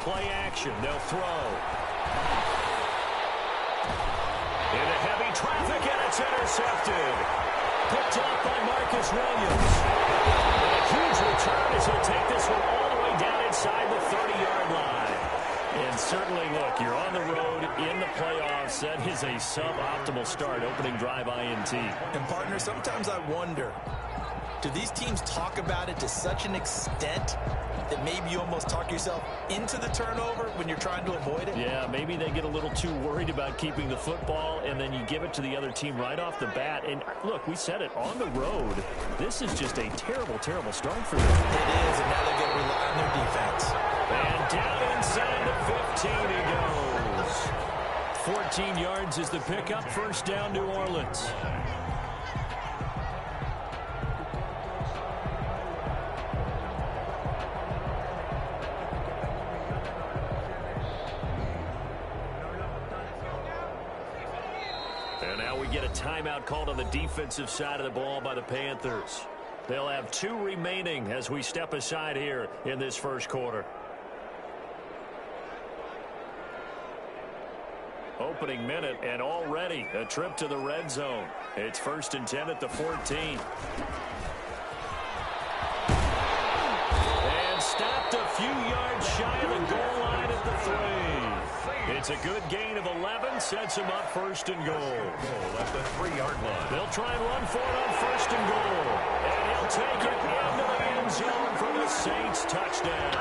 play action. They'll throw. Into heavy traffic, and it's intercepted. Picked up by Marcus Williams. And a huge return as he'll take this one all the way down inside the 30-yard line. And certainly, look, you're on the road in the playoffs. That is a suboptimal start, opening drive INT. And, partner, sometimes I wonder, do these teams talk about it to such an extent that maybe you almost talk yourself into the turnover when you're trying to avoid it? Yeah, maybe they get a little too worried about keeping the football, and then you give it to the other team right off the bat. And, look, we said it, on the road, this is just a terrible, terrible start for them. It is, and now they're going to rely on their defense. And down inside the 15 he goes. 14 yards is the pickup. First down, New Orleans. And now we get a timeout called on the defensive side of the ball by the Panthers. They'll have 2 remaining as we step aside here in this first quarter. Opening minute, and already a trip to the red zone. It's 1st and 10 at the 14. And stopped a few yards shy of the goal line at the 3. It's a good gain of 11, sets him up 1st and goal. At the 3-yard line. They'll try and run for it on 1st and goal. And he'll take it into the end zone for the Saints touchdown.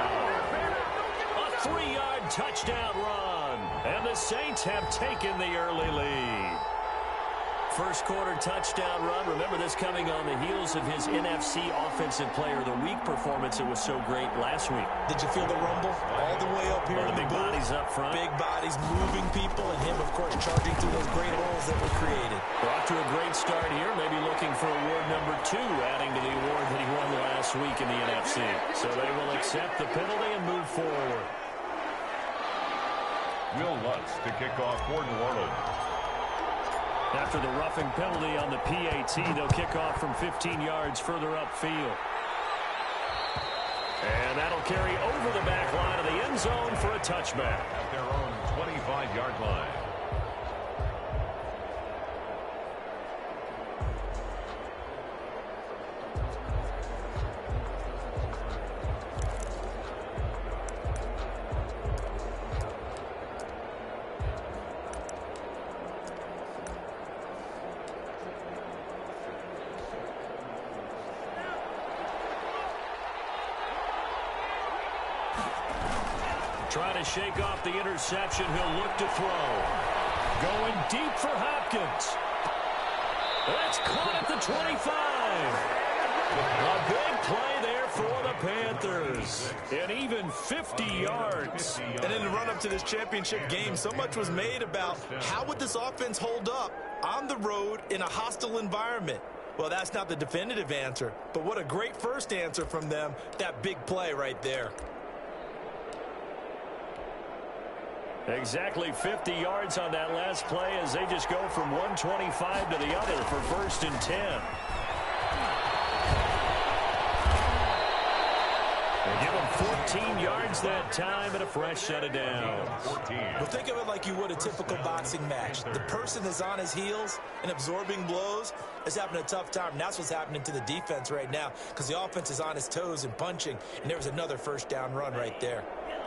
A 3-yard touchdown run. And the Saints have taken the early lead. First quarter touchdown run. Remember, this coming on the heels of his NFC Offensive Player of the Week performance that was so great last week. Did you feel the rumble all the way up here? The big bodies up front. Big bodies moving people, and him, of course, charging through those great holes that were created. We're off to a great start here. Maybe looking for award number 2, adding to the award that he won last week in the NFC. So they will accept the penalty and move forward. Will Lutz to kick off for New Orleans. After the roughing penalty on the PAT, they'll kick off from 15 yards further upfield. And that'll carry over the back line of the end zone for a touchback. At their own 25-yard line. Trying to shake off the interception. He'll look to throw. Going deep for Hopkins. That's caught at the 25. A big play there for the Panthers. And even 50 yards. And in the run-up to this championship game, so much was made about how would this offense hold up on the road in a hostile environment. Well, that's not the definitive answer, but what a great first answer from them, that big play right there. Exactly 50 yards on that last play as they just go from 125 to the other for 1st and 10. They give them 14 yards that time and a fresh set of downs. Well, think of it like you would a typical boxing match. The person is on his heels and absorbing blows is having a tough time. And that's what's happening to the defense right now because the offense is on his toes and punching. And there was another first down run right there.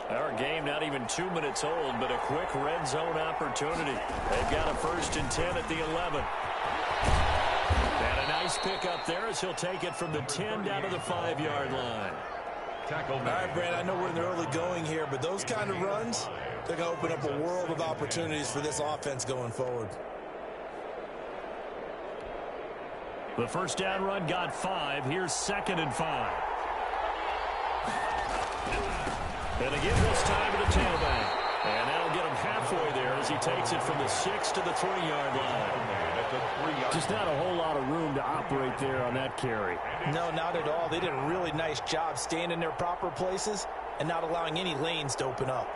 Our game not even 2 minutes old, but a quick red zone opportunity. They've got a 1st and 10 at the 11. And a nice pick up there as he'll take it from the 10 down to the 5-yard line. Tackle. All right, Brad, I know we're in the early going here, but those kind of runs, they're going to open up a world of opportunities for this offense going forward. The first down run got 5. Here's 2nd and 5. And again this time to the tailback. And that'll get him halfway there as he takes it from the 6 to the 3-yard line. Just not a whole lot of room to operate there on that carry. No, not at all. They did a really nice job staying in their proper places and not allowing any lanes to open up.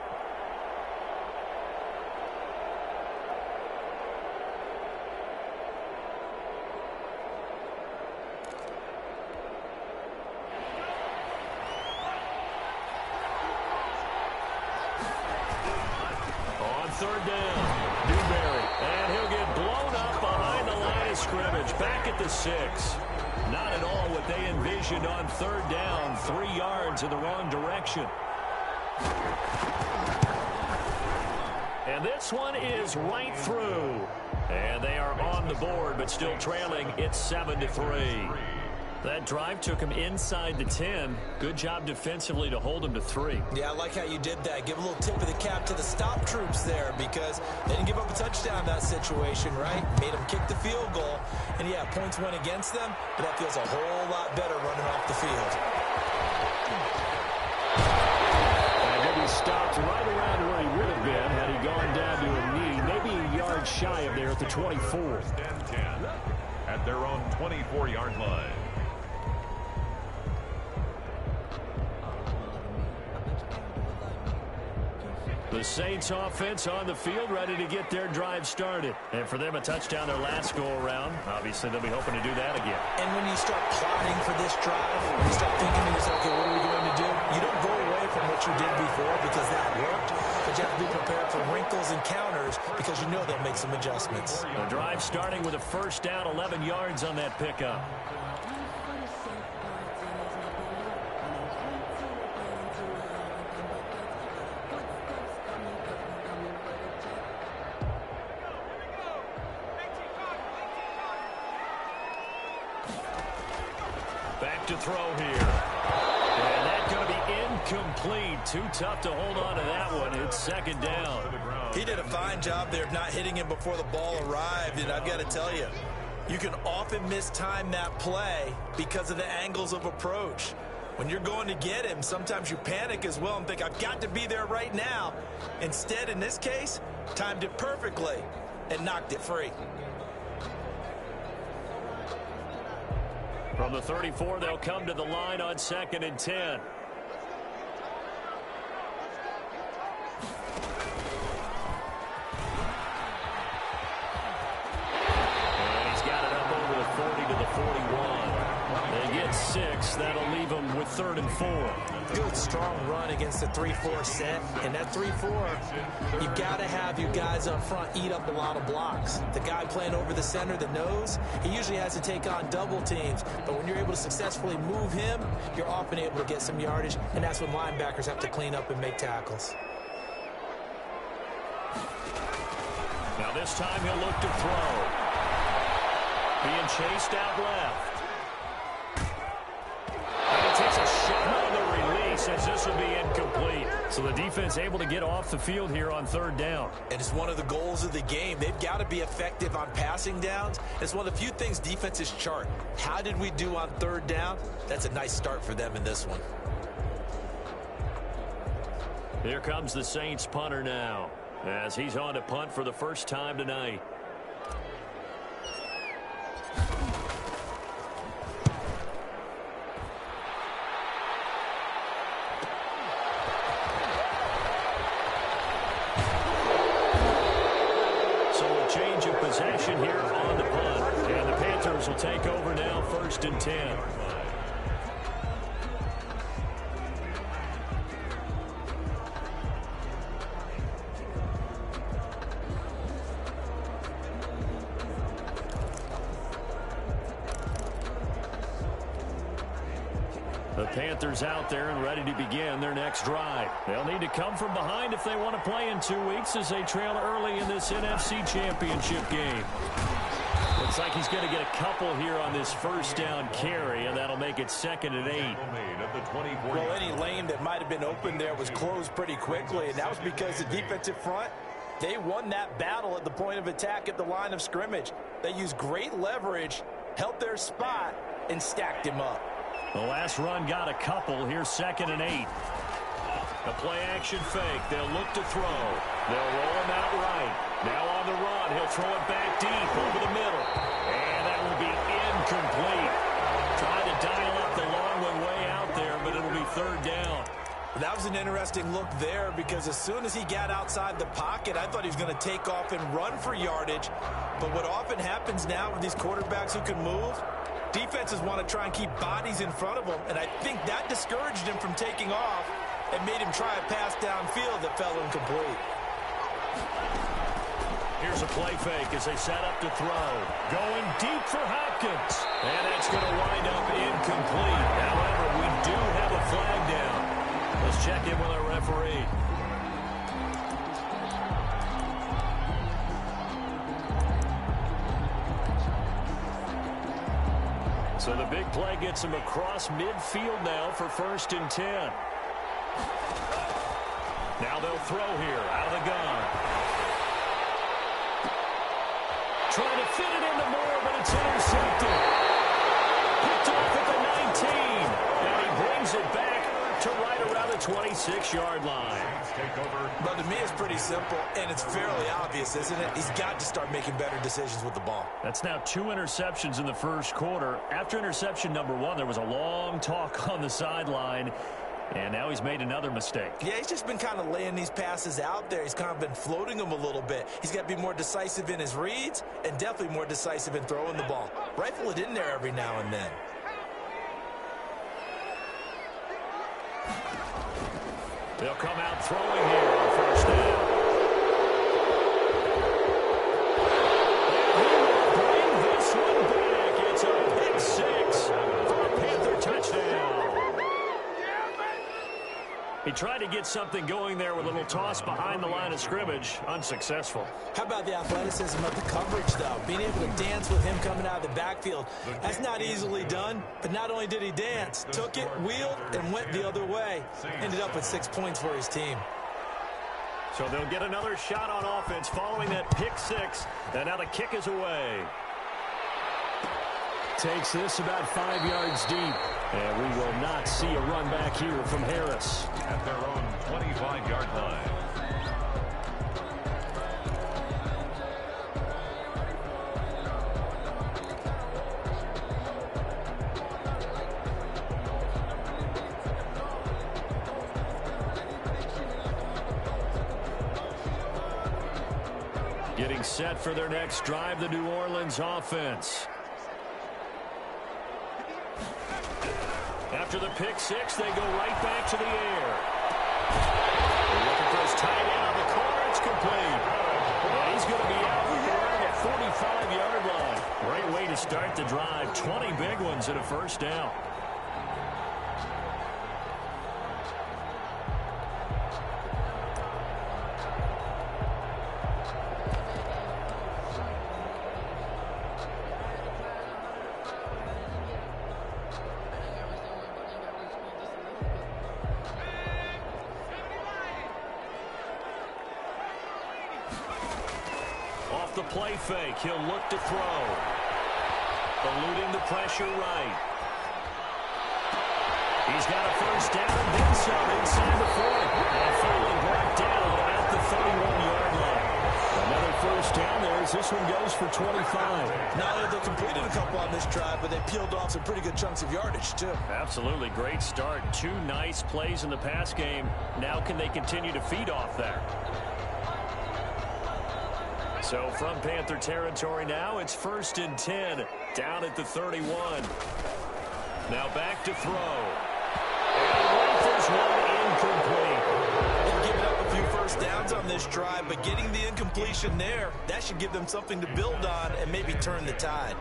back at the 6. Not at all what they envisioned on third down. 3 yards in the wrong direction. And this one is right through. And they are on the board, but still trailing. It's 7-3. That drive took him inside the 10. Good job defensively to hold him to 3. Yeah, I like how you did that. Give a little tip of the cap to the stop troops there because they didn't give up a touchdown in that situation, right? Made them kick the field goal. And, yeah, points went against them, but that feels a whole lot better running off the field. And he'll be stopped right around where he would have been had he gone down to a knee, maybe a yard shy of there at the 24. At their own 24-yard line. The Saints offense on the field, ready to get their drive started. And for them, a touchdown their last go-around. Obviously, they'll be hoping to do that again. And when you start plotting for this drive, you start thinking to yourself, okay, what are we going to do? You don't go away from what you did before because that worked, but you have to be prepared for wrinkles and counters because you know they'll make some adjustments. The drive starting with a first down, 11 yards on that pickup. To throw here. And that's going to be incomplete. Too tough to hold on to that one. It's second down. He did a fine job there of not hitting him before the ball arrived. And I've got to tell you, you can often mistime that play because of the angles of approach. When you're going to get him, sometimes you panic as well and think, I've got to be there right now. Instead, in this case, timed it perfectly and knocked it free. From the 34, they'll come to the line on 2nd and 10. And he's got it up over the 40 to the 41. They get 6. That'll leave them with 3rd and 4. Good, strong run against the 3-4 set. And that 3-4, you've got to have you guys up front eat up a lot of blocks. The guy playing over the center, the nose, he usually has to take on double teams. But when you're able to successfully move him, you're often able to get some yardage. And that's when linebackers have to clean up and make tackles. Now this time he'll look to throw. Being chased out left. And he takes a shot on the release as this will be incomplete. So the defense able to get off the field here on 3rd down. And it's one of the goals of the game. They've got to be effective on passing downs. It's one of the few things defenses chart. How did we do on 3rd down? That's a nice start for them in this one. Here comes the Saints punter now as he's on to punt for the first time tonight. Possession here on the punt. And the Panthers will take over now, 1st and 10. The Panthers out there and ready to begin their next drive. They'll need to come from behind if they want to play in 2 weeks as they trail early in this NFC Championship game. Looks like he's going to get a couple here on this first down carry, and that'll make it 2nd and 8. Well, any lane that might have been open there was closed pretty quickly, and that was because the defensive front, they won that battle at the point of attack at the line of scrimmage. They used great leverage, held their spot, and stacked him up. The last run got a couple. Here's 2nd and 8. A play-action fake. They'll look to throw. They'll roll him out right. Now on the run. He'll throw it back deep over the middle. And that will be incomplete. Trying to dial up the long one way out there, but it'll be 3rd down. That was an interesting look there because as soon as he got outside the pocket, I thought he was going to take off and run for yardage. But what often happens now with these quarterbacks who can move, defenses want to try and keep bodies in front of them, and I think that discouraged him from taking off and made him try a pass downfield that fell incomplete. Here's a play fake as they set up to throw. Going deep for Hopkins. And that's going to wind up incomplete. However, we do have a flag down. Let's check in with our referee. So the big play gets him across midfield now for 1st and 10. Now they'll throw here out of the gun. Trying to fit it into Moore, but it's intercepted. Picked off at the 19. And he brings it back to right around the 26-yard line. But to me, it's pretty simple, and it's fairly obvious, isn't it? He's got to start making better decisions with the ball. That's now 2 interceptions in the first quarter. After interception number 1, there was a long talk on the sideline. And now he's made another mistake. Yeah, he's just been kind of laying these passes out there. He's kind of been floating them a little bit. He's got to be more decisive in his reads and definitely more decisive in throwing the ball. Rifle it in there every now and then. They'll come out throwing here on 1st down. And he will bring this one back. It's a pick 6 for a Panther touchdown. He tried to get something going there with a little toss behind the line of scrimmage. Unsuccessful. How about the athleticism of the coverage, though? Being able to dance with him coming out of the backfield. That's not easily done, but not only did he dance, took it, wheeled, and went the other way. Ended up with 6 points for his team. So they'll get another shot on offense following that pick 6. And now the kick is away. Takes this about 5 yards deep. And we will not see a run back here from Harris. At their own 25-yard line. Getting set for their next drive, the New Orleans offense. After the pick 6, they go right back to the air. They're looking for his tight end on the corner. It's complete. And he's going to be out around the 45-yard line. Great way to start the drive. 20 big ones and a 1st down. The play fake. He'll look to throw. Eluding the pressure right. He's got a 1st down and then some inside the 40. And finally brought down at the 31-yard line. Another 1st down there as this one goes for 25. Not only they completed a couple on this drive, but they peeled off some pretty good chunks of yardage, too. Absolutely. Great start. 2 nice plays in the pass game. Now can they continue to feed off that? So from Panther territory now, it's 1st and 10, down at the 31. Now back to throw. And rifles one incomplete. They've given up a few 1st downs on this drive, but getting the incompletion there, that should give them something to build on and maybe turn the tide.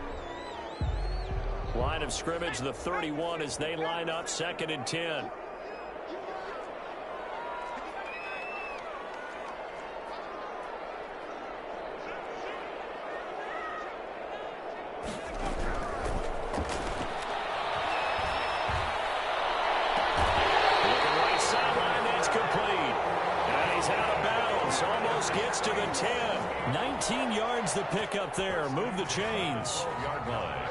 Line of scrimmage, the 31 as they line up 2nd and 10. Gets to the 10. 19 yards the pick up there. Move the chains. Yard line.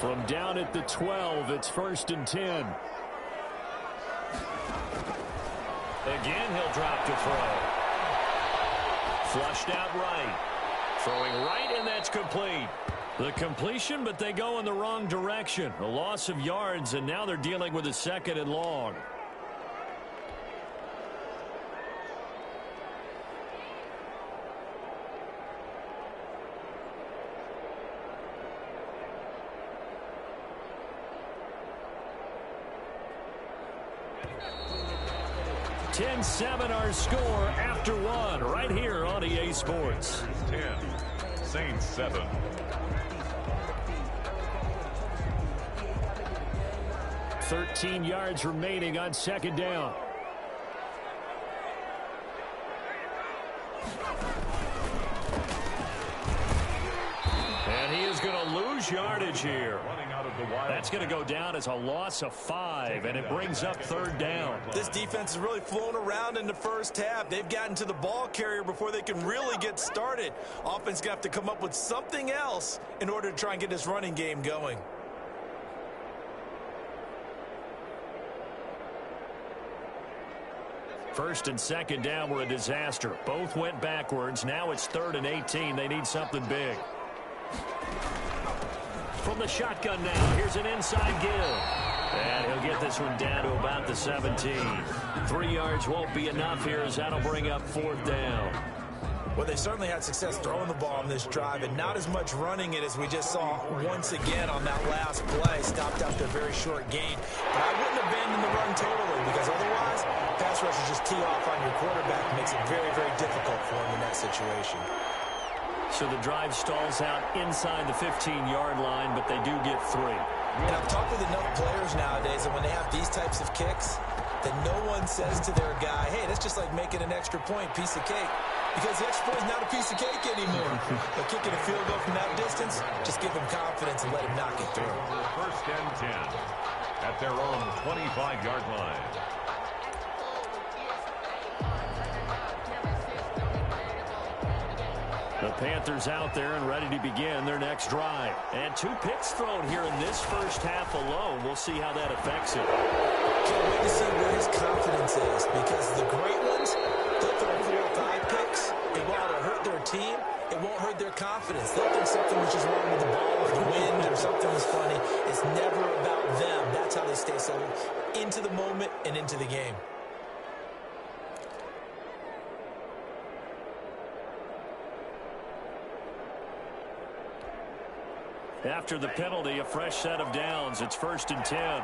From down at the 12, it's 1st and 10. Again, he'll drop to throw. Flushed out right. Throwing right, and that's complete. The completion, but they go in the wrong direction. A loss of yards, and now they're dealing with a 2nd and long. 10-7 our score after one right here on EA Sports. 10, Saints 7. Thirteen yards remaining on second down. And he is going to lose yardage here. That's going to go down as a loss of 5, and it brings up third down. This defense is really flown around in the first half. They've gotten to the ball carrier before they can really get started. Offense going to have to come up with something else in order to try and get this running game going. First and second down were a disaster. Both went backwards. Now it's 3rd and 18. They need something big. From the shotgun now, here's an inside give. And he'll get this one down to about the 17. 3 yards won't be enough here as that'll bring up 4th down. Well, they certainly had success throwing the ball on this drive and not as much running it as we just saw once again on that last play. Stopped after a very short gain. But I wouldn't abandon the run totally because otherwise, pass rushers just tee off on your quarterback. Makes it very, very difficult for him in that situation. So the drive stalls out inside the 15-yard line, but they do get 3. And I've talked with enough players nowadays that when they have these types of kicks, that no one says to their guy, hey, that's just like making an extra point, piece of cake. Because the extra point is not a piece of cake anymore. But kicking a field goal from that distance, just give him confidence and let him knock it through. First and 10 at their own 25-yard line. The Panthers out there and ready to begin their next drive. And 2 picks thrown here in this first half alone. We'll see how that affects it. Can't wait to see where his confidence is, because the great ones, they'll throw 4 or 5 picks, and while it'll hurt their team, it won't hurt their confidence. They'll think something was just wrong with the ball or the wind or something was funny. It's never about them. That's how they stay so into the moment and into the game. After the penalty, a fresh set of downs. It's 1st and 10.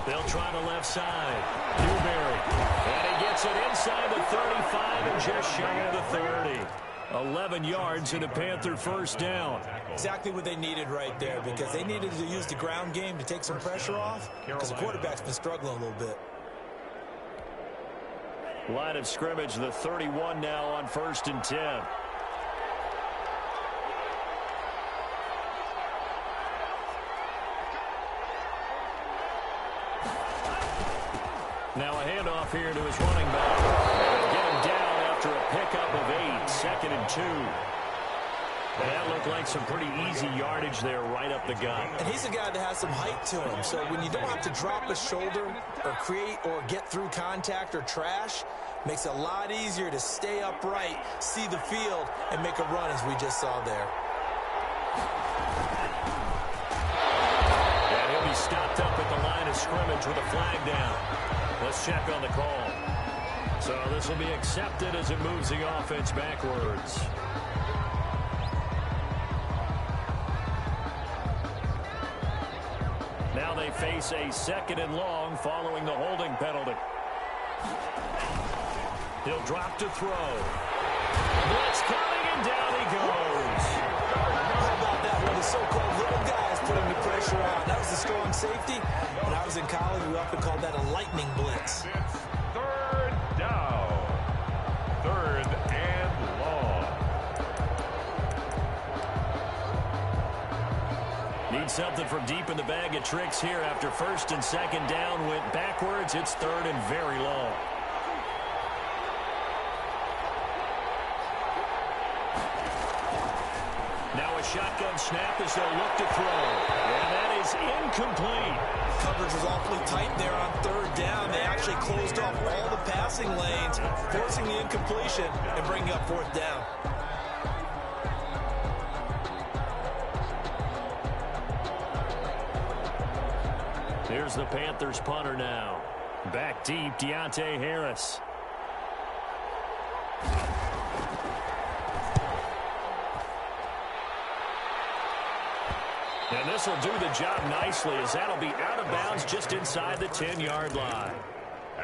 They'll try the left side. Newberry. And he gets it inside the 35 and just shy of the 30. 11 yards and a Panther first down. Exactly what they needed right there, because they needed to use the ground game to take some pressure off, because the quarterback's been struggling a little bit. Line of scrimmage, the 31 now on 1st and 10. Now a handoff here to his running back. They'll get him down after a pickup of 8, 2nd and 2. And that looked like some pretty easy yardage there right up the gut. And he's a guy that has some height to him. So when you don't have to drop a shoulder or create or get through contact or trash, makes it a lot easier to stay upright, see the field, and make a run as we just saw there. And he'll be stopped up at the line of scrimmage with a flag down. Let's check on the call. So this will be accepted as it moves the offense backwards. Now they face a 2nd and long following the holding penalty. He'll drop to throw. Blitz coming, and down he goes. How about that when the so-called little guys putting the pressure on? That was a strong safety. When I was in college, we often called that a lightning blitz. It's 3rd down. 3rd and long. Need something from deep in the bag of tricks here after 1st and 2nd down went backwards. It's 3rd and very long. Now a shotgun snap as they'll look to throw. And that is incomplete. Coverage was awfully tight there on 3rd down. They actually closed off all the passing lanes, forcing the incompletion and bringing up 4th down. Here's the Panthers punter now. Back deep, Deontay Harris. And this will do the job nicely, as that'll be out of bounds just inside the 10-yard line.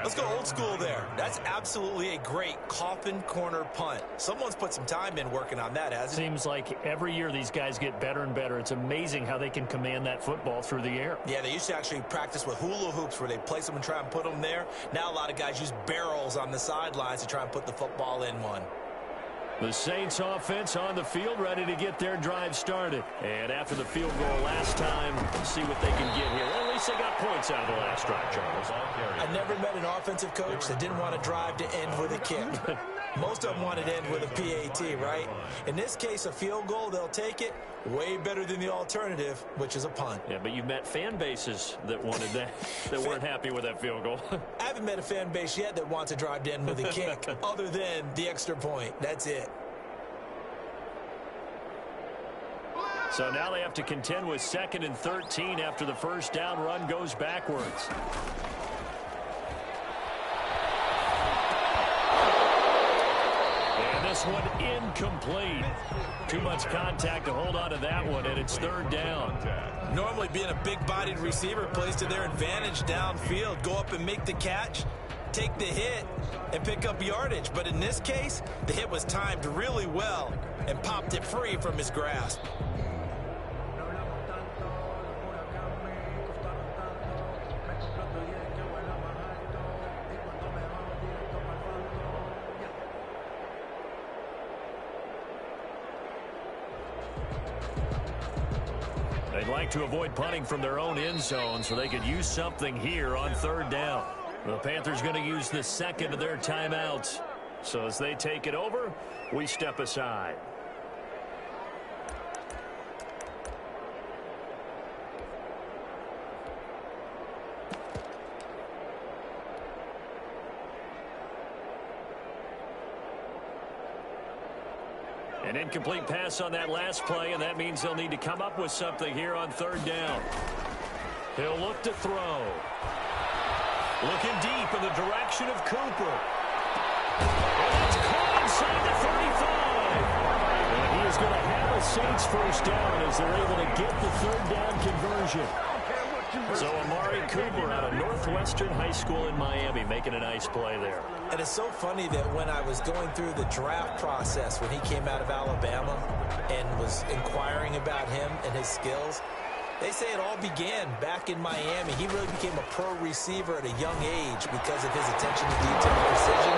Let's go old school there. That's absolutely a great coffin corner punt. Someone's put some time in working on that, hasn't it? Seems like every year these guys get better and better. It's amazing how they can command that football through the air. Yeah, they used to actually practice with hula hoops where they place them and try and put them there. Now a lot of guys use barrels on the sidelines to try and put the football in one. The Saints offense on the field, ready to get their drive started. And after the field goal last time, see what they can get here. Well, at least they got points out of the last drive, Charles. I never met an offensive coach that didn't want to drive to end with a kick. Most of them wanted to end with a PAT, right? In this case, a field goal, they'll take it. Way better than the alternative, which is a punt. Yeah, but you've met fan bases that wanted that, that weren't happy with that field goal. I haven't met a fan base yet that wants to drive to end with a kick, other than the extra point. That's it. So now they have to contend with 2nd and 13 after the first down run goes backwards. And this one incomplete. Too much contact to hold on to that one, and it's 3rd down. Normally being a big-bodied receiver plays to their advantage downfield. Go up and make the catch, take the hit, and pick up yardage. But in this case, the hit was timed really well and popped it free from his grasp. They'd like to avoid punting from their own end zone so they could use something here on 3rd down. The Panthers going to use the second of their timeouts. So as they take it over, we step aside. An incomplete pass on that last play, and that means they'll need to come up with something here on 3rd down. He'll look to throw. Looking deep in the direction of Cooper. And that's caught inside the 35. And he is going to have a Saints first down as they're able to get the 3rd down conversion. So Amari Cooper out of Northwestern High School in Miami making a nice play there. And it's so funny that when I was going through the draft process when he came out of Alabama and was inquiring about him and his skills, they say it all began back in Miami. He really became a pro receiver at a young age because of his attention to detail and precision.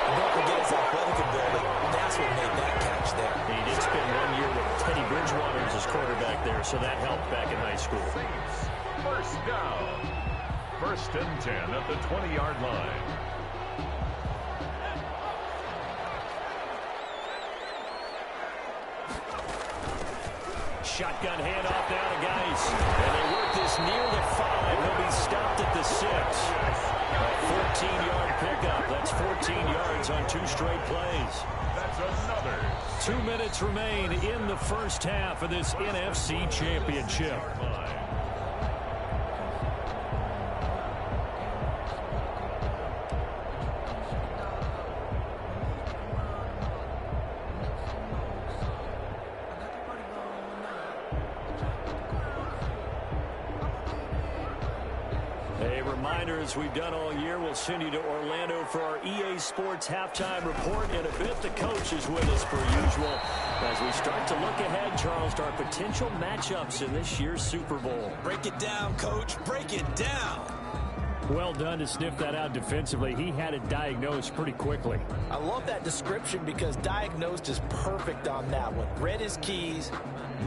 And don't forget his athletic ability. That's what made that catch there. He did spend 1 year with Teddy Bridgewater as his quarterback there, so that helped back in high school. First down. 1st and 10 at the 20-yard line. Shotgun handoff now to Geis. And they work this near the 5. He'll be stopped at the 6. A 14-yard pickup. That's 14 yards on 2 straight plays. That's another. 2 minutes remain in the first half of this NFC Championship. As we've done all year, we'll send you to Orlando for our EA Sports halftime report. In a bit, the coach is with us per usual as we start to look ahead, Charles, to our potential matchups in this year's Super Bowl. Break it down, Coach. Break it down. Well done to sniff that out defensively. He had it diagnosed pretty quickly. I love that description because diagnosed is perfect on that one. Read his keys,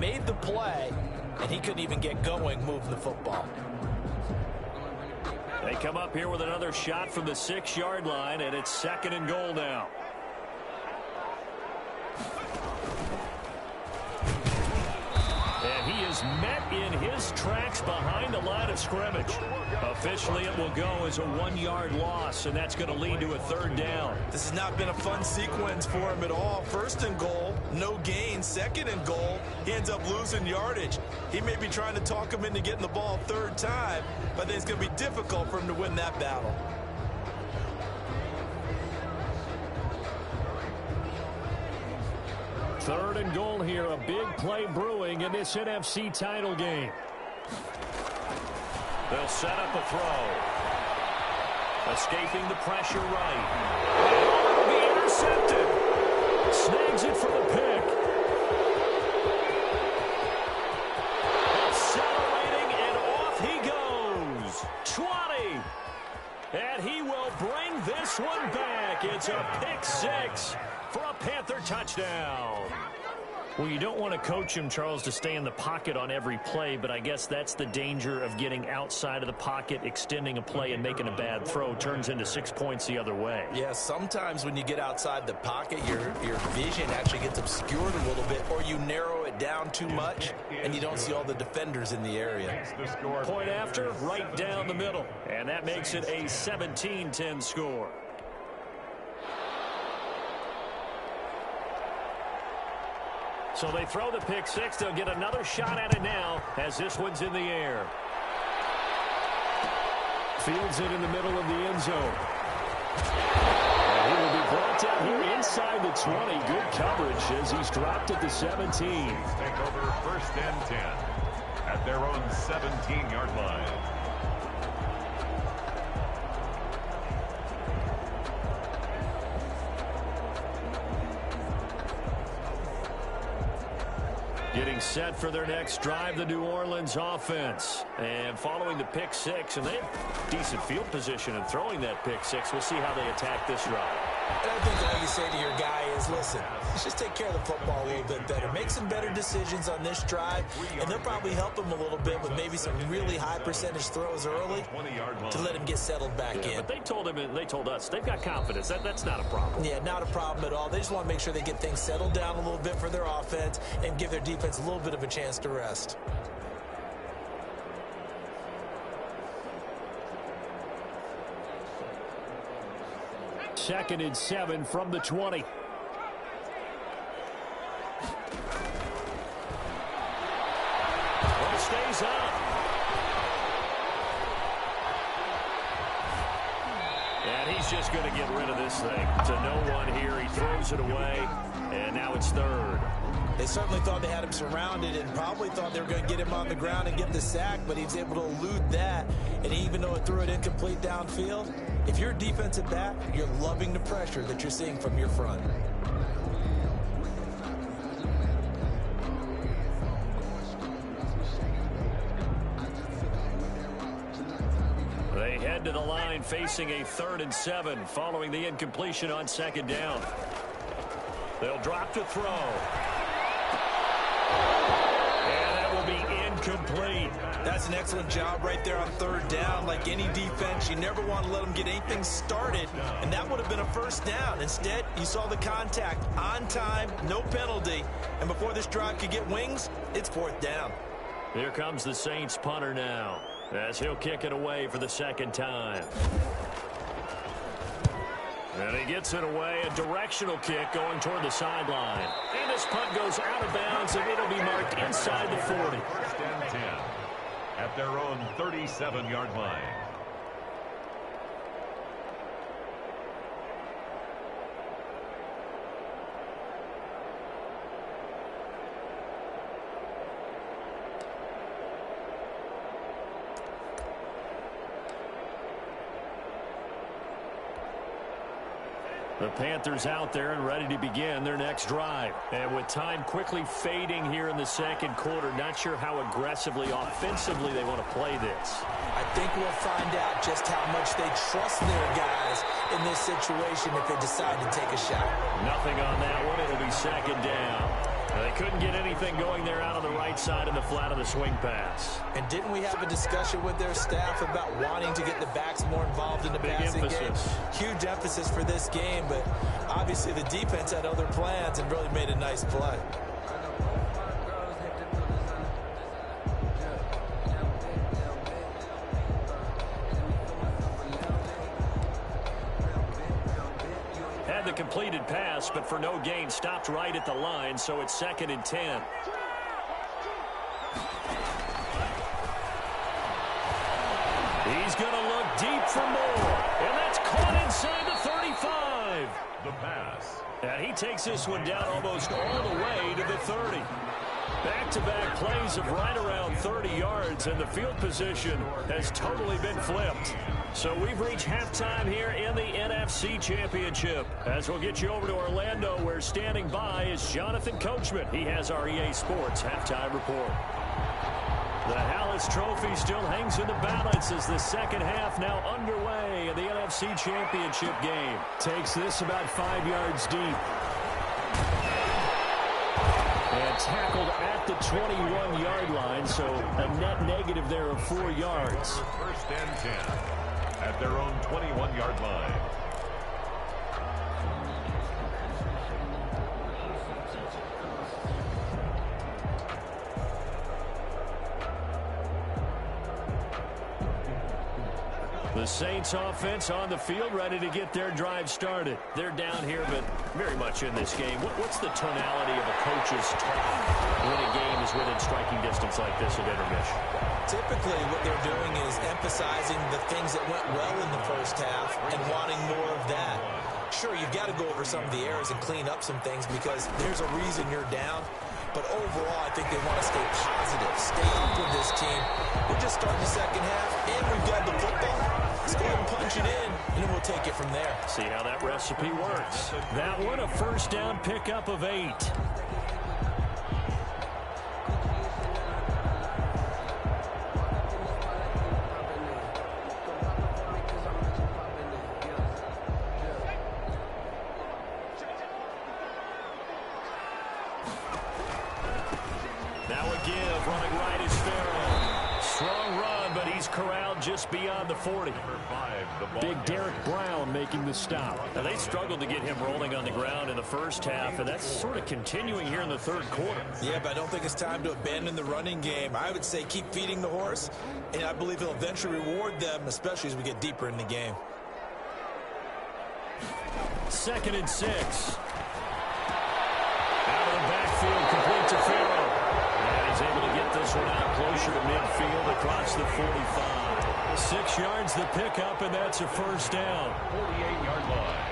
made the play, and he couldn't even get going moving the football. They come up here with another shot from the 6-yard line, and it's 2nd and goal now. And he is met in his tracks behind the line of scrimmage. Officially, it will go as a 1-yard loss, and that's going to lead to a 3rd down. This has not been a fun sequence for him at all. 1st and goal, no gain. 2nd and goal, he ends up losing yardage. He may be trying to talk him into getting the ball 3rd time, but I think it's going to be difficult for him to win that battle. Third and goal here. A big play brewing in this NFC title game. They'll set up a throw. Escaping the pressure right. And it'll be intercepted. Snags it for the pick. Accelerating, and off he goes. 20. And he will bring this one back. It's a pick six for a Panther touchdown. Well, you don't want to coach him, Charles, to stay in the pocket on every play, but I guess that's the danger of getting outside of the pocket, extending a play, and making a bad throw. Turns into 6 points the other way. Yeah, sometimes when you get outside the pocket, your vision actually gets obscured a little bit, or you narrow it down too much, and you don't see all the defenders in the area. Point after, right down the middle. And that makes it a 17-10 score. So they throw the pick six. They'll get another shot at it now as this one's in the air. Fields it in the middle of the end zone. And he will be brought down here inside the 20. Good coverage as he's dropped at the 17. Take over first and 10 at their own 17-yard line. Getting set for their next drive, the New Orleans offense. And following the pick six, and they have decent field position in throwing that pick six. We'll see how they attack this drive. And I think all you say to your guy is, listen, let's just take care of the football a little bit better. Make some better decisions on this drive, and they'll probably help him a little bit with maybe some really high percentage throws early to let him get settled back in. But they told us they've got confidence. That's not a problem. Yeah, not a problem at all. They just want to make sure they get things settled down a little bit for their offense and give their defense a little bit of a chance to rest. Second and 7 from the 20. Well, stays up. And he's just going to get rid of this thing. To no one here. He throws it away. And now it's third. They certainly thought they had him surrounded and probably thought they were going to get him on the ground and get the sack, but he was able to elude that. And even though it threw it incomplete downfield, if you're a defensive back, you're loving the pressure that you're seeing from your front. They head to the line facing a 3rd and 7 following the incompletion on second down. They'll drop to throw. And that will be incomplete. That's an excellent job right there on 3rd down. Like any defense, you never want to let them get anything started, and that would have been a first down. Instead, you saw the contact on time, no penalty, and before this drive could get wings, it's 4th down. Here comes the Saints punter now as he'll kick it away for the second time. And he gets it away, a directional kick going toward the sideline. And this punt goes out of bounds, and it'll be marked inside the 40. First and 10 at their own 37-yard line. The Panthers out there and ready to begin their next drive. And with time quickly fading here in the second quarter, not sure how aggressively, offensively they want to play this. I think we'll find out just how much they trust their guys in this situation if they decide to take a shot. Nothing on that one. It'll be second down. They couldn't get anything going there out on the right side in the flat of the swing pass. And didn't we have a discussion with their staff about wanting to get the backs more involved in the passing game? Huge emphasis for this game, but obviously the defense had other plans and really made a nice play. The completed pass, but for no gain, stopped right at the line, so it's 2nd and 10. He's going to look deep for more, and that's caught inside the 35. The pass. And he he takes this one down almost all the way to the 30. Back-to-back plays of right around 30 yards, and the field position has totally been flipped. So we've reached halftime here in the NFC Championship. As we'll get you over to Orlando, where standing by is Jonathan Coachman. He has our EA Sports halftime report. The Hallis Trophy still hangs in the balance as the second half now underway in the NFC Championship game. Takes this about 5 yards deep. And tackled at the 21-yard line, so a net negative there of 4 yards. First and 10 at their own 21-yard line. The Saints offense on the field, ready to get their drive started. They're down here, but very much in this game. What's the tonality of a coach's talk when a game is within striking distance like this at intermission? Typically, what they're doing is emphasizing the things that went well in the first half and wanting more of that. Sure, you've got to go over some of the errors and clean up some things because there's a reason you're down. But overall, I think they want to stay positive, stay up with this team. We're just starting the second half, and we've got the football. Let's go ahead and punch it in, and then we'll take it from there. See how that recipe works. That one, a first down pickup of 8. Now a give, running right is Farrell. Strong run, but he's corralled just beyond the 40. Big Derek Brown making the stop. Now they struggled to get him rolling on the ground in the first half, and that's sort of continuing here in the third quarter. Yeah, but I don't think it's time to abandon the running game. I would say keep feeding the horse, and I believe he'll eventually reward them, especially as we get deeper in the game. 2nd and 6. Out of the backfield, complete to Farrell. And he's able to get this one out closer to midfield across the 45. 6 yards the pickup, and that's a first down. 48-yard line.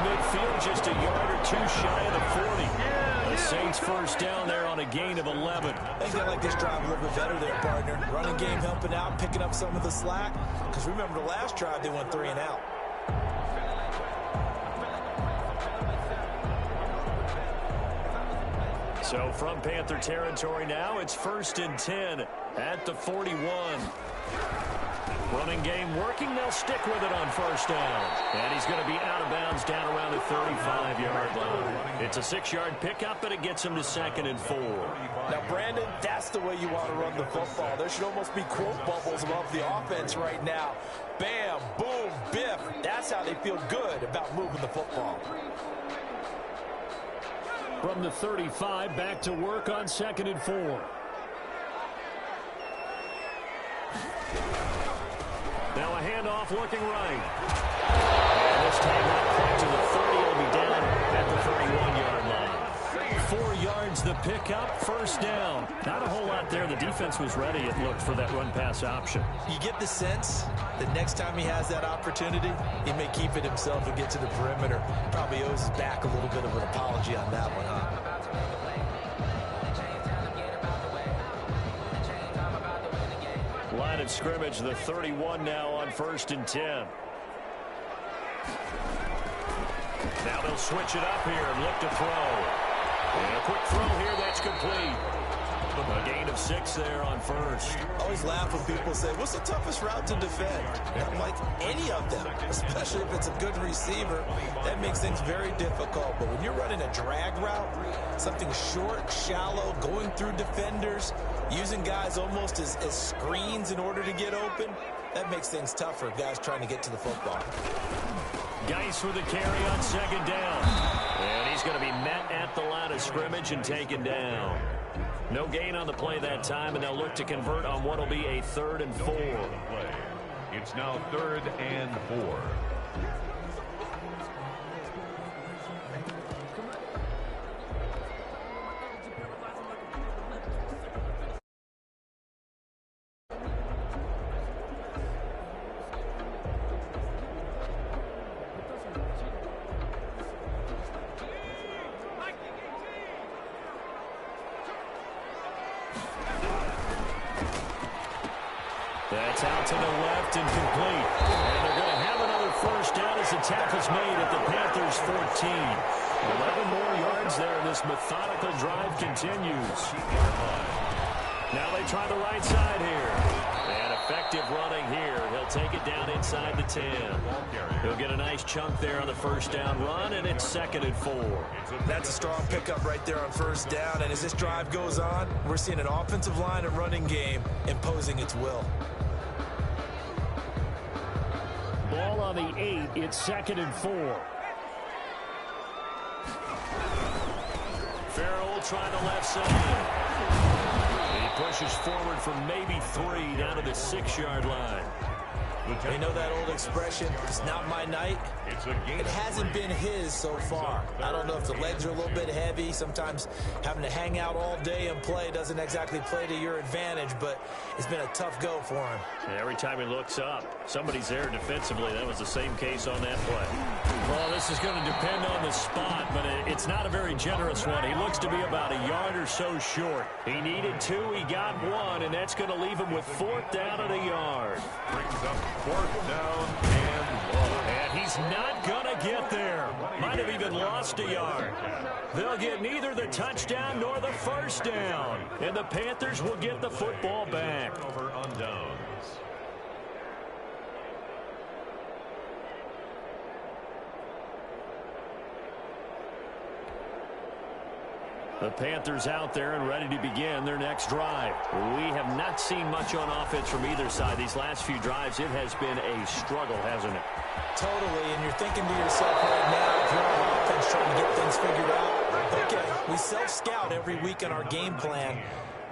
Midfield just a yard or 2 shy of the 40. The Saints first down there on a gain of 11. I think they like this drive a little bit better there, partner. Running game helping out, picking up some of the slack. Because remember the last drive, they went 3 and out. So from Panther territory now, it's 1st and 10 at the 41. Running game working. They'll stick with it on first down. And he's going to be out of bounds down around the 35-yard line. It's a 6-yard pickup, but it gets him to 2nd and 4. Now, Brandon, that's the way you want to run the football. There should almost be quote bubbles above the offense right now. Bam, boom, biff. That's how they feel good about moving the football. From the 35, back to work on 2nd and 4. Now a handoff looking right. And this time not quite to the 30. Will be down at the 31-yard line. 4 yards the pickup, first down. Not a whole lot there. The defense was ready, it looked, for that run-pass option. You get the sense that next time he has that opportunity, he may keep it himself and get to the perimeter. Probably owes his back a little bit of an apology on that one, huh? Line of scrimmage, the 31 now on 1st and 10. Now they'll switch it up here and look to throw. And a quick throw here, that's complete. A gain of 6 there on first. I always laugh when people say, what's the toughest route to defend? And I'm like, any of them, especially if it's a good receiver. That makes things very difficult. But when you're running a drag route, something short, shallow, going through defenders, using guys almost as screens in order to get open, that makes things tougher, guys trying to get to the football. Geis with a carry on 2nd down. And he's going to be met at the line of scrimmage and taken down. No gain on the play that time, and they'll look to convert on what will be a 3rd and 4. It's now 3rd and 4. That's out to the left and complete. And they're going to have another first down as the tackle's made at the Panthers' 14. 11 more yards there, and this methodical drive continues. Now they try the right side here. And effective running here. He'll take it down inside the 10. He'll get a nice chunk there on the first down run, and it's 2nd and 4. That's a strong pickup right there on first down. And as this drive goes on, we're seeing an offensive line and running game imposing its will. Ball on the 8. It's 2nd and 4. Farrell will try the left side. He pushes forward for maybe 3 down to the 6-yard line. You know that old expression, it's not my night? It hasn't been his so far. I don't know if the legs are a little bit heavy. Sometimes having to hang out all day and play doesn't exactly play to your advantage, but it's been a tough go for him. Every time he looks up, somebody's there defensively. That was the same case on that play. Well, this is going to depend on the spot, but it's not a very generous one. He looks to be about a yard or so short. He needed 2, he got 1, and that's going to leave him with 4th down and a yard. Brings up 4th down and 1. And he's not going to get there. Might have even lost a yard. They'll get neither the touchdown nor the first down. And the Panthers will get the football back. Over on downs. The Panthers out there and ready to begin their next drive. We have not seen much on offense from either side. These last few drives, it has been a struggle, hasn't it? Totally, and you're thinking to yourself right now, if you're on offense trying to get things figured out, okay, we self-scout every week on our game plan.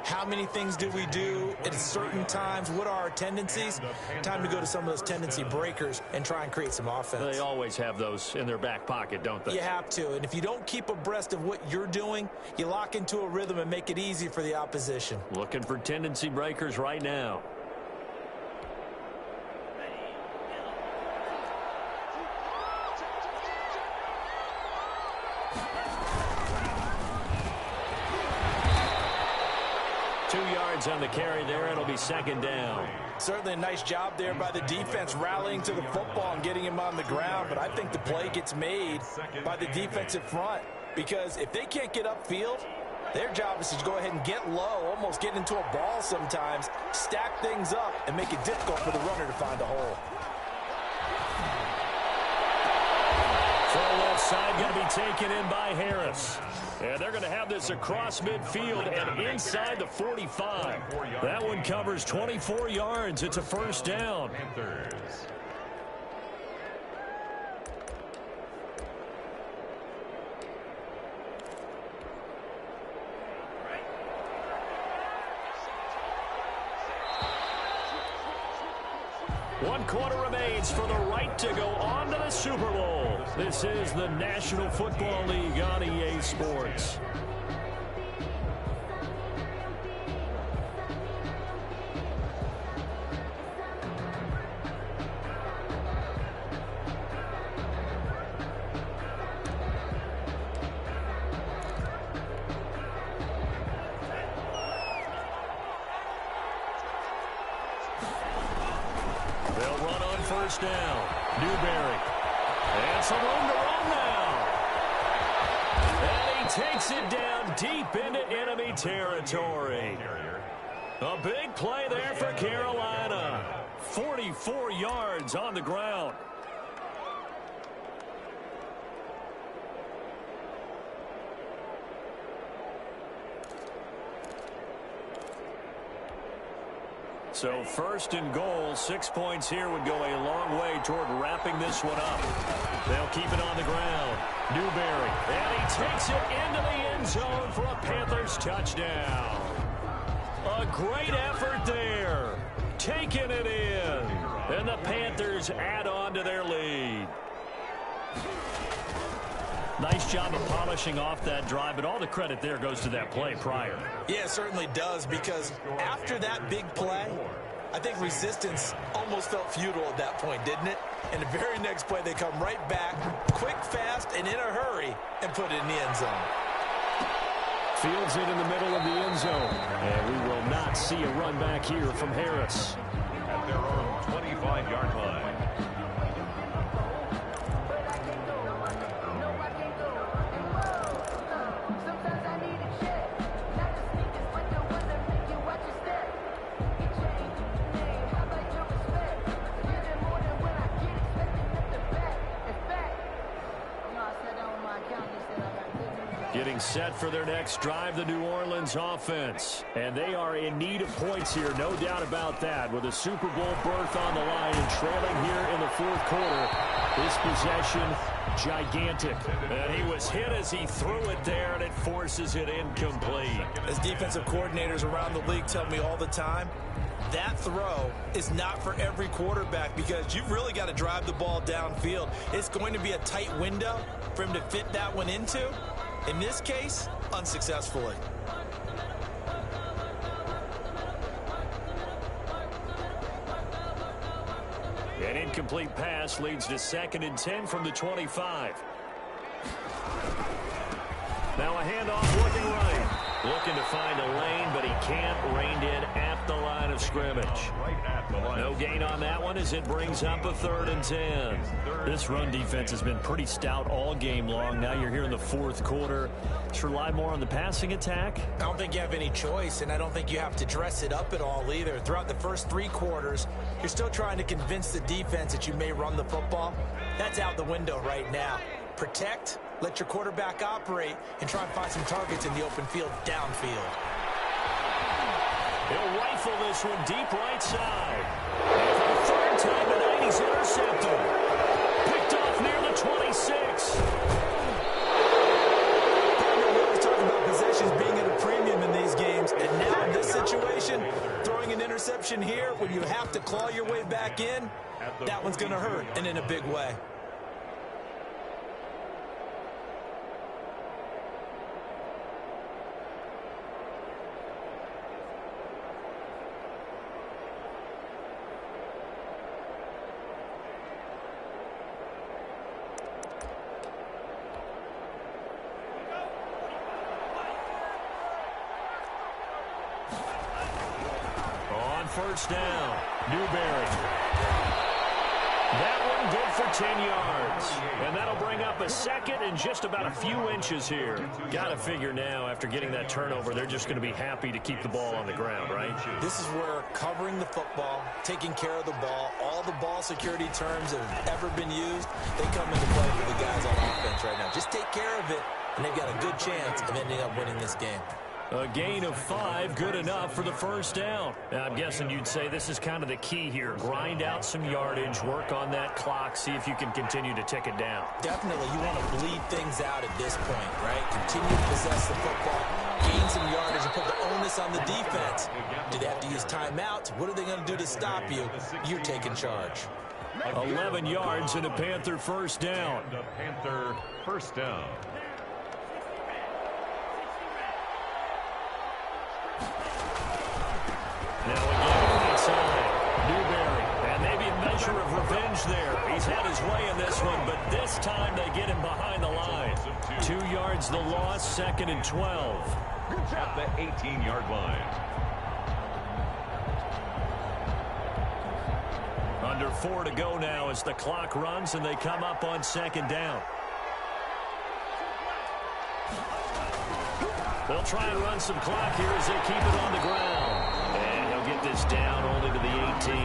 How many things do we do at certain times? What are our tendencies? Time to go to some of those tendency breakers and try and create some offense. They always have those in their back pocket, don't they? You have to, and if you don't keep abreast of what you're doing, you lock into a rhythm and make it easy for the opposition. Looking for tendency breakers right now. On the carry there, it'll be 2nd down. Certainly a nice job there by the defense rallying to the football and getting him on the ground, but I think the play gets made by the defensive front because if they can't get upfield, their job is to go ahead and get low, almost get into a ball sometimes, stack things up, and make it difficult for the runner to find a hole. Full left side going to be taken in by Harris. And they're going to have this across midfield and inside the 45. That one covers 24 yards. It's a first down. Panthers. One quarter remains for the right to go on to the Super Bowl. This is the National Football League on EA Sports. They'll run on first down. Newberry. And some room to run now. And he takes it down deep into enemy territory. A big play there for Carolina. 44 yards on the ground. So 1st and goal, 6 points here would go a long way toward wrapping this one up. They'll keep it on the ground. Newberry, and he takes it into the end zone for a Panthers touchdown. A great effort there, taking it in, and the Panthers add on to their lead. Nice job of polishing off that drive, but all the credit there goes to that play prior. Yeah, it certainly does, because after that big play, I think resistance almost felt futile at that point, didn't it? And the very next play, they come right back, quick, fast, and in a hurry, and put it in the end zone. Fields it in the middle of the end zone. And we will not see a run back here from Harris. At 5-yard line. Getting set for their next drive, the New Orleans offense. And they are in need of points here, no doubt about that. With a Super Bowl berth on the line and trailing here in the fourth quarter, this possession, gigantic. And he was hit as he threw it there, and it forces it incomplete. As defensive coordinators around the league tell me all the time, that throw is not for every quarterback because you've really got to drive the ball downfield. It's going to be a tight window for him to fit that one into. In this case, unsuccessfully. An incomplete pass leads to 2nd and 10 from the 25. Now a handoff looking right. Looking to find a lane, but he can't. Reined in at the line of scrimmage. No gain on that one as it brings up a 3rd and 10. This run defense has been pretty stout all game long. Now you're here in the fourth quarter. Just rely more on the passing attack. I don't think you have any choice, and I don't think you have to dress it up at all either. Throughout the first 3 quarters, you're still trying to convince the defense that you may run the football. That's out the window right now. Protect, let your quarterback operate, and try and find some targets in the open field downfield. He'll rifle this one deep right side. And for the 3rd time tonight, he's intercepted. Picked off near the 26. We always talk about possessions being at a premium in these games, and now in this situation, throwing an interception here when you have to claw your way back in, that one's going to hurt, and in a big way. First down, Newberry. That one good for 10 yards. And that'll bring up a 2nd and just about a few inches here. Got to figure now, after getting that turnover, they're just going to be happy to keep the ball on the ground, right? This is where covering the football, taking care of the ball, all the ball security terms that have ever been used, they come into play for the guys on offense right now. Just take care of it, and they've got a good chance of ending up winning this game. A gain of 5, good enough for the first down. Now, I'm guessing you'd say this is kind of the key here. Grind out some yardage, work on that clock, see if you can continue to tick it down. Definitely, you want to bleed things out at this point, right? Continue to possess the football, gain some yardage, and put the onus on the defense. Do they have to use timeouts? What are they going to do to stop you? You're taking charge. 11 yards and a Panther first down. The Panther first down. Now again, inside, Newberry, and maybe a measure of revenge there. He's had his way in this one, but this time they get him behind the line. 2 yards the loss, 2nd and 12. At the 18-yard line. Under 4 to go now as the clock runs and they come up on 2nd down. They'll try and run some clock here as they keep it on the ground. Get this down only to the 18.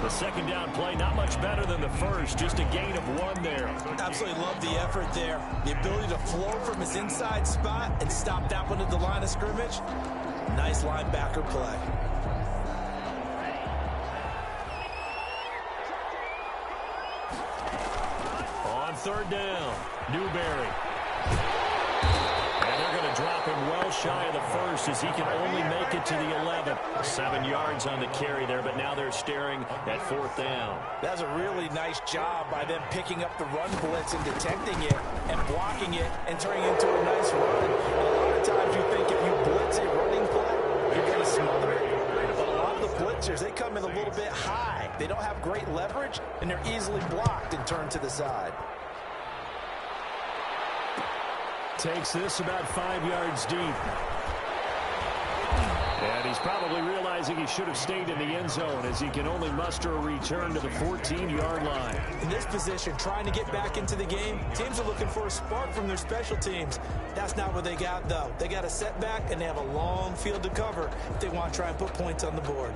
The 2nd down play, not much better than the first, just a gain of 1 there. Absolutely love the effort there. The ability to flow from his inside spot and stop that one at the line of scrimmage. Nice linebacker play. On 3rd down, Newberry. Drop him well shy of the first as he can only make it to the 11. 7 yards on the carry there, but now they're staring at 4th down. That's a really nice job by them picking up the run blitz and detecting it and blocking it and turning it into a nice run. And a lot of times you think if you blitz a running play, you're going to smother it. But a lot of the blitzers, they come in a little bit high. They don't have great leverage, and they're easily blocked and turned to the side. Takes this about 5 yards deep. And he's probably realizing he should have stayed in the end zone as he can only muster a return to the 14-yard line. In this position, trying to get back into the game, teams are looking for a spark from their special teams. That's not what they got, though. They got a setback, and they have a long field to cover if they want to try and put points on the board.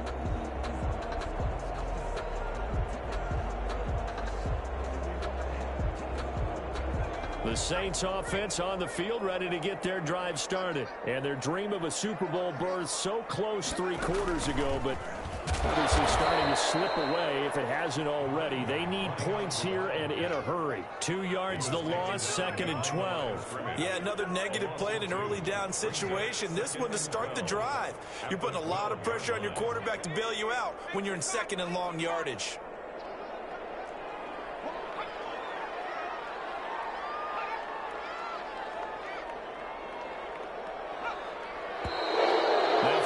The Saints offense on the field, ready to get their drive started. And their dream of a Super Bowl berth so close 3 quarters ago, but obviously starting to slip away if it hasn't already. They need points here and in a hurry. 2 yards the loss, 2nd and 12. Yeah, another negative play in an early down situation. This one to start the drive. You're putting a lot of pressure on your quarterback to bail you out when you're in 2nd and long yardage.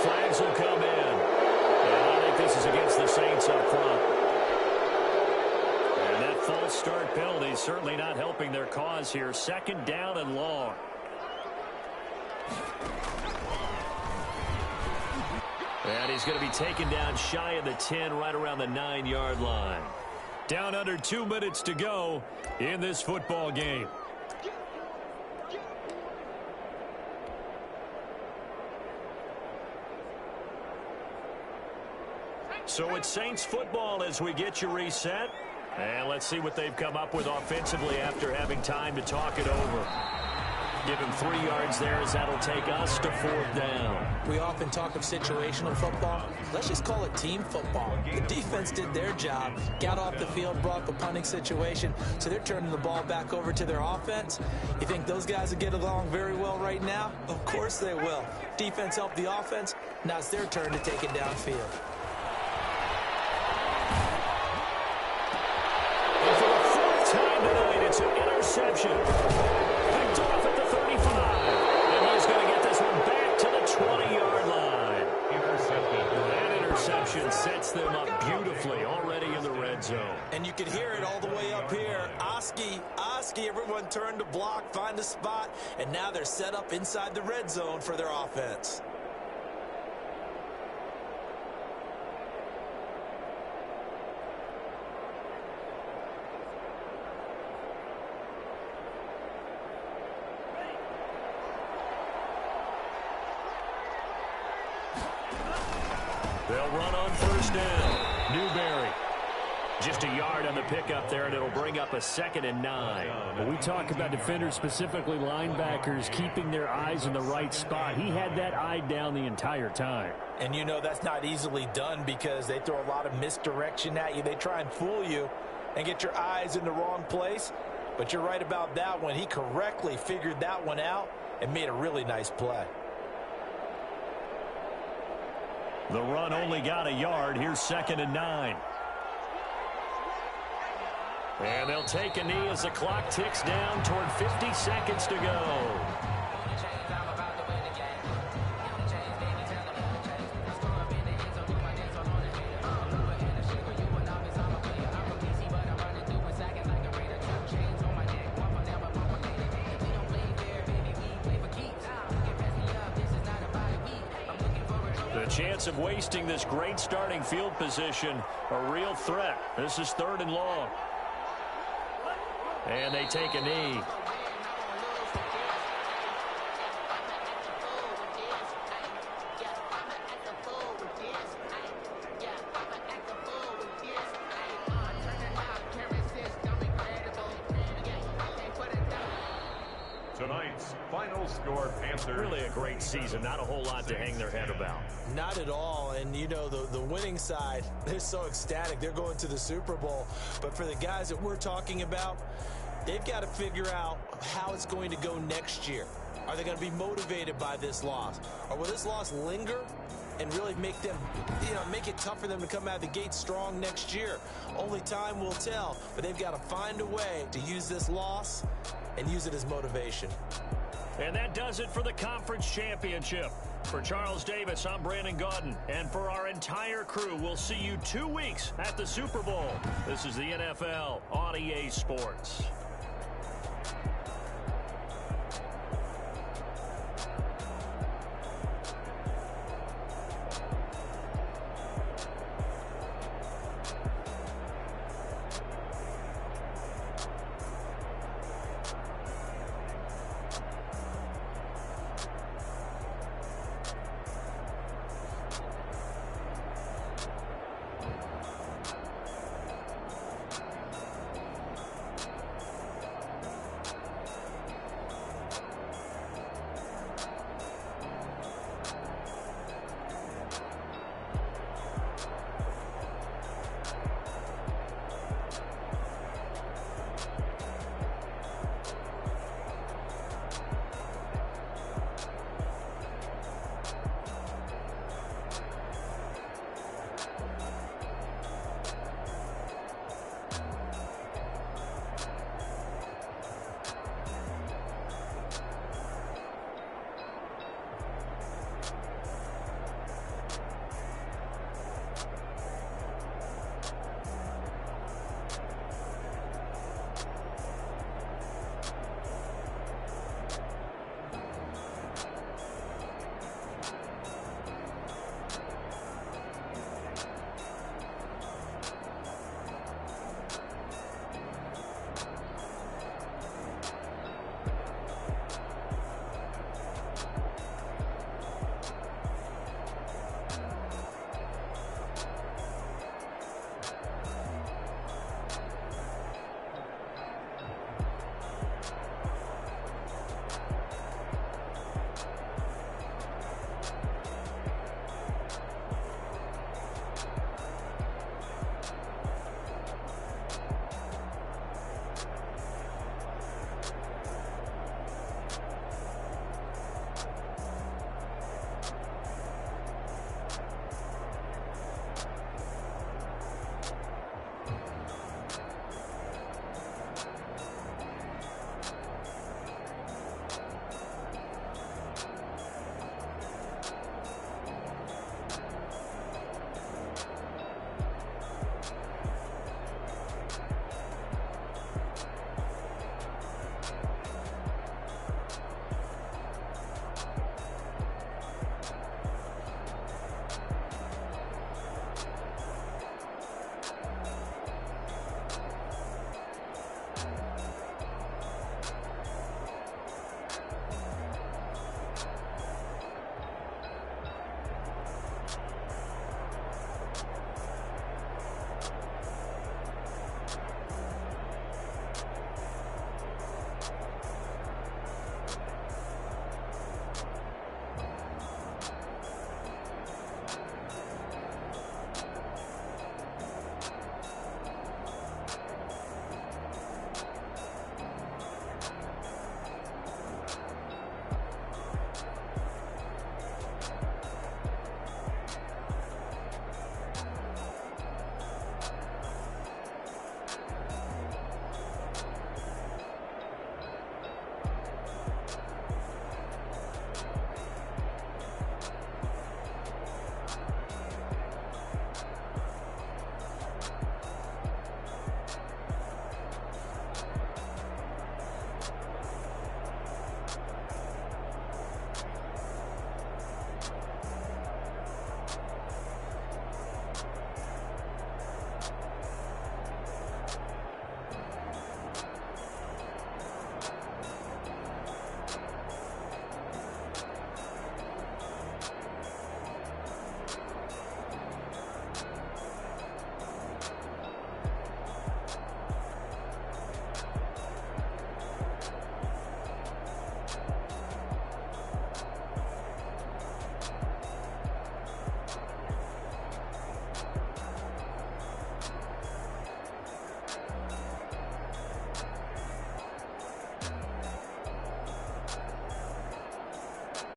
Flags will come in. And I think this is against the Saints up front. And that false start penalty is certainly not helping their cause here. 2nd down and long. And he's going to be taken down shy of the 10, right around the 9-yard line. Down under 2 minutes to go in this football game. So it's Saints football as we get you reset. And let's see what they've come up with offensively after having time to talk it over. Give him 3 yards there as that'll take us to 4th down. We often talk of situational football. Let's just call it team football. The defense did their job, got off the field, brought up a punting situation, so they're turning the ball back over to their offense. You think those guys will get along very well right now? Of course they will. Defense helped the offense. Now it's their turn to take it downfield. It's an interception. Picked off at the 35. And he's going to get this one back to the 20-yard line. That interception sets them up beautifully already in the red zone. And you can hear it all the way up here. Oski, everyone turned to block, find a spot, and now they're set up inside the red zone for their offense. They'll run on 1st down. Newberry. Just a yard on the pickup there, and it'll bring up a 2nd and 9. When we talk about defenders, specifically linebackers, keeping their eyes in the right spot, he had that eye down the entire time. And you know that's not easily done because they throw a lot of misdirection at you. They try and fool you and get your eyes in the wrong place. But you're right about that one. He correctly figured that one out and made a really nice play. The run only got a yard. Here's 2nd and 9. And they'll take a knee as the clock ticks down toward 50 seconds to go. Chance of wasting this great starting field position, a real threat. This is 3rd and long. And they take a knee. Tonight's final score, Panthers. Really a great season. Not a whole lot to hang their head about. Not at all. And, you know, the winning side, they're so ecstatic. They're going to the Super Bowl. But for the guys that we're talking about, they've got to figure out how it's going to go next year. Are they going to be motivated by this loss? Or will this loss linger and really make them, make it tough for them to come out of the gate strong next year? Only time will tell. But they've got to find a way to use this loss and use it as motivation. And that does it for the conference championship. For Charles Davis, I'm Brandon Gaudin. And for our entire crew, we'll see you 2 weeks at the Super Bowl. This is the NFL on EA Sports.